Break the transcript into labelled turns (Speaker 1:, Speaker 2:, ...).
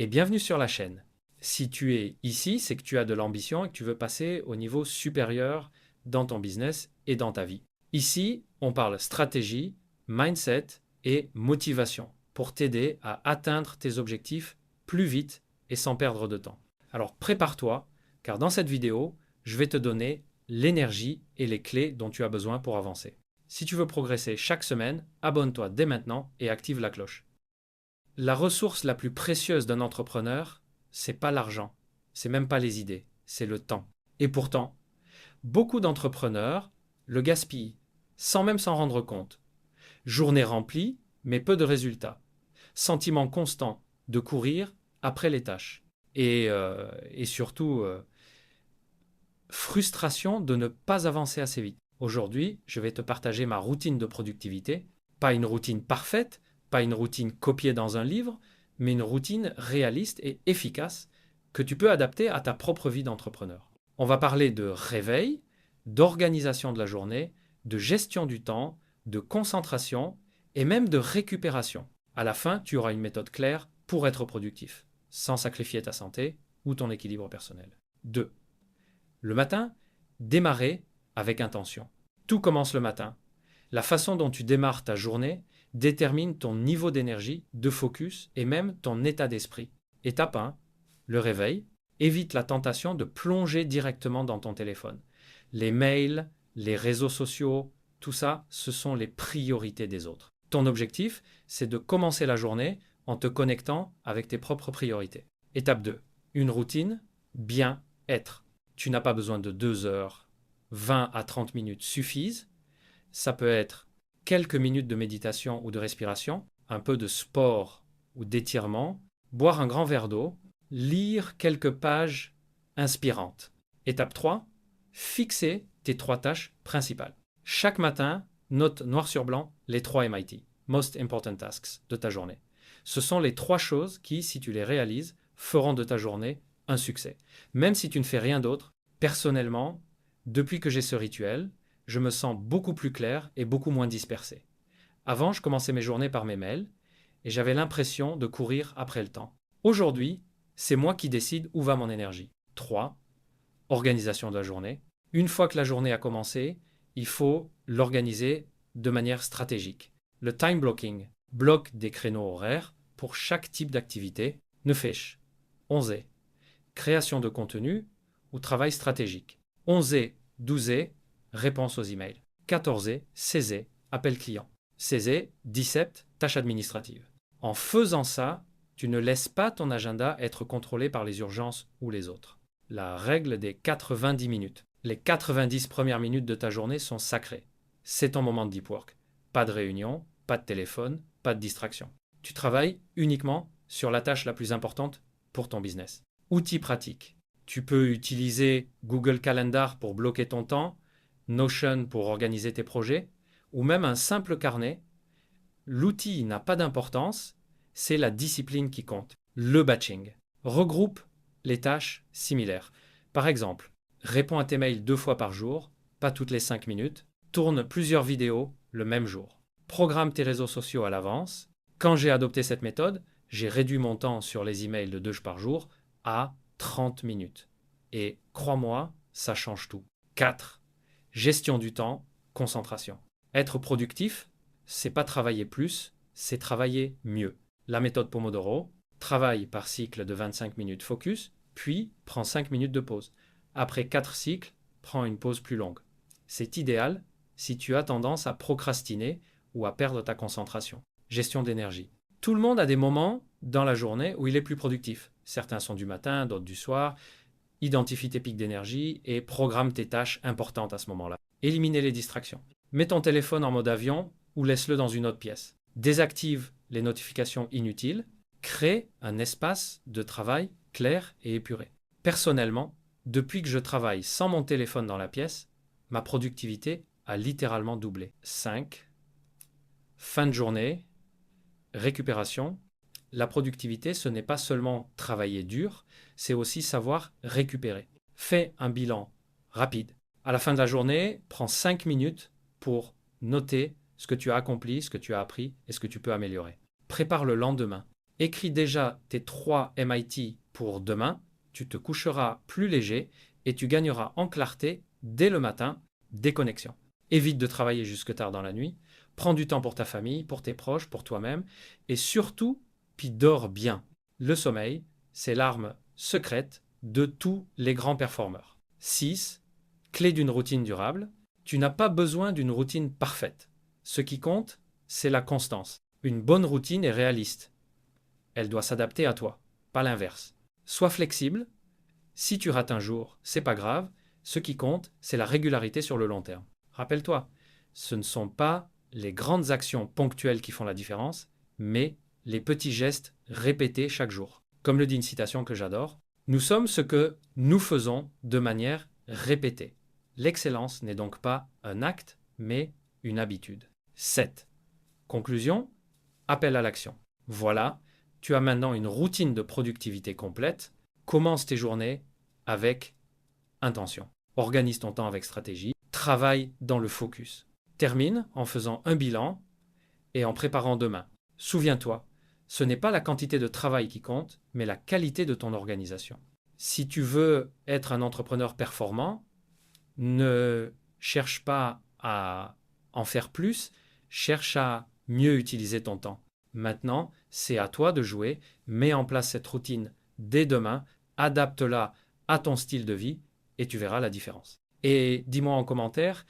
Speaker 1: et bienvenue sur la chaîne. Si tu es ici, c'est que tu as de l'ambition et que tu veux passer au niveau supérieur dans ton business et dans ta vie. Ici, on parle stratégie, mindset et motivation pour t'aider à atteindre tes objectifs plus vite et sans perdre de temps. Alors prépare-toi, car dans cette vidéo, je vais te donner l'énergie et les clés dont tu as besoin pour avancer. Si tu veux progresser chaque semaine, abonne-toi dès maintenant et active la cloche. La ressource la plus précieuse d'un entrepreneur, c'est pas l'argent, c'est même pas les idées, c'est le temps. Et pourtant, beaucoup d'entrepreneurs le gaspillent, sans même s'en rendre compte. Journée remplie, mais peu de résultats. Sentiment constant de courir après les tâches. Et surtout, frustration de ne pas avancer assez vite. Aujourd'hui, je vais te partager ma routine de productivité. Pas une routine parfaite, pas une routine copiée dans un livre, mais une routine réaliste et efficace que tu peux adapter à ta propre vie d'entrepreneur. On va parler de réveil, d'organisation de la journée, de gestion du temps, de concentration et même de récupération. À la fin, tu auras une méthode claire pour être productif, sans sacrifier ta santé ou ton équilibre personnel. 2. Le matin, démarrer avec intention. Tout commence le matin. La façon dont tu démarres ta journée détermine ton niveau d'énergie, de focus et même ton état d'esprit. Étape 1, le réveil. Évite la tentation de plonger directement dans ton téléphone. Les mails, les réseaux sociaux, tout ça, ce sont les priorités des autres. Ton objectif, c'est de commencer la journée en te connectant avec tes propres priorités. Étape 2, une routine, bien être. Tu n'as pas besoin de 2 heures, 20 à 30 minutes suffisent. Ça peut être quelques minutes de méditation ou de respiration, un peu de sport ou d'étirement, boire un grand verre d'eau, lire quelques pages inspirantes. Étape 3, fixer tes 3 tâches principales. Chaque matin, note noir sur blanc les 3 MIT, Most Important Tasks, de ta journée. Ce sont les 3 choses qui, si tu les réalises, feront de ta journée un succès. Même si tu ne fais rien d'autre, personnellement, depuis que j'ai ce rituel, je me sens beaucoup plus clair et beaucoup moins dispersé. Avant, je commençais mes journées par mes mails et j'avais l'impression de courir après le temps. Aujourd'hui, c'est moi qui décide où va mon énergie. 3. Organisation de la journée. Une fois que la journée a commencé, il faut l'organiser de manière stratégique. Le time blocking bloque des créneaux horaires pour chaque type d'activité. Nefesh. 11. Création de contenu ou travail stratégique. 11, 12, réponse aux emails. 14, 16, appel client. 16, 17, tâches administratives. En faisant ça, tu ne laisses pas ton agenda être contrôlé par les urgences ou les autres. La règle des 90 minutes. Les 90 premières minutes de ta journée sont sacrées. C'est ton moment de deep work. Pas de réunion, pas de téléphone, pas de distraction. Tu travailles uniquement sur la tâche la plus importante pour ton business. Outils pratiques. Tu peux utiliser Google Calendar pour bloquer ton temps, Notion pour organiser tes projets, ou même un simple carnet. L'outil n'a pas d'importance, c'est la discipline qui compte. Le batching. Regroupe les tâches similaires. Par exemple, réponds à tes mails 2 fois par jour, pas toutes les 5 minutes. Tourne plusieurs vidéos le même jour. Programme tes réseaux sociaux à l'avance. Quand j'ai adopté cette méthode, j'ai réduit mon temps sur les emails de 2 par jour à 30 minutes. Et crois-moi, ça change tout. 4. Gestion du temps, concentration. Être productif, c'est pas travailler plus, c'est travailler mieux. La méthode Pomodoro, travaille par cycle de 25 minutes focus, puis prends 5 minutes de pause. Après 4 cycles, prends une pause plus longue. C'est idéal si tu as tendance à procrastiner ou à perdre ta concentration. Gestion d'énergie. Tout le monde a des moments dans la journée où il est plus productif. Certains sont du matin, d'autres du soir. Identifie tes pics d'énergie et programme tes tâches importantes à ce moment-là. Éliminez les distractions. Mets ton téléphone en mode avion ou laisse-le dans une autre pièce. Désactive les notifications inutiles. Crée un espace de travail clair et épuré. Personnellement, depuis que je travaille sans mon téléphone dans la pièce, ma productivité a littéralement doublé. 5. Fin de journée, récupération. La productivité, ce n'est pas seulement travailler dur, c'est aussi savoir récupérer. Fais un bilan rapide. À la fin de la journée, prends 5 minutes pour noter ce que tu as accompli, ce que tu as appris et ce que tu peux améliorer. Prépare le lendemain. Écris déjà tes 3 MIT pour demain, tu te coucheras plus léger et tu gagneras en clarté dès le matin, déconnexion. Évite de travailler jusque tard dans la nuit, prends du temps pour ta famille, pour tes proches, pour toi-même et surtout, puis dors bien. Le sommeil, c'est l'arme secrète de tous les grands performeurs. 6. Clé d'une routine durable. Tu n'as pas besoin d'une routine parfaite. Ce qui compte, c'est la constance. Une bonne routine est réaliste. Elle doit s'adapter à toi, pas l'inverse. Sois flexible. Si tu rates un jour, c'est pas grave. Ce qui compte, c'est la régularité sur le long terme. Rappelle-toi, ce ne sont pas les grandes actions ponctuelles qui font la différence, mais les petits gestes répétés chaque jour. Comme le dit une citation que j'adore, nous sommes ce que nous faisons de manière répétée. L'excellence n'est donc pas un acte, mais une habitude. 7. Conclusion, appel à l'action. Voilà, tu as maintenant une routine de productivité complète. Commence tes journées avec intention. Organise ton temps avec stratégie. Travaille dans le focus. Termine en faisant un bilan et en préparant demain. Souviens-toi, ce n'est pas la quantité de travail qui compte, mais la qualité de ton organisation. Si tu veux être un entrepreneur performant, ne cherche pas à en faire plus, cherche à mieux utiliser ton temps. Maintenant, c'est à toi de jouer, mets en place cette routine dès demain, adapte-la à ton style de vie et tu verras la différence. Et dis-moi en commentaire,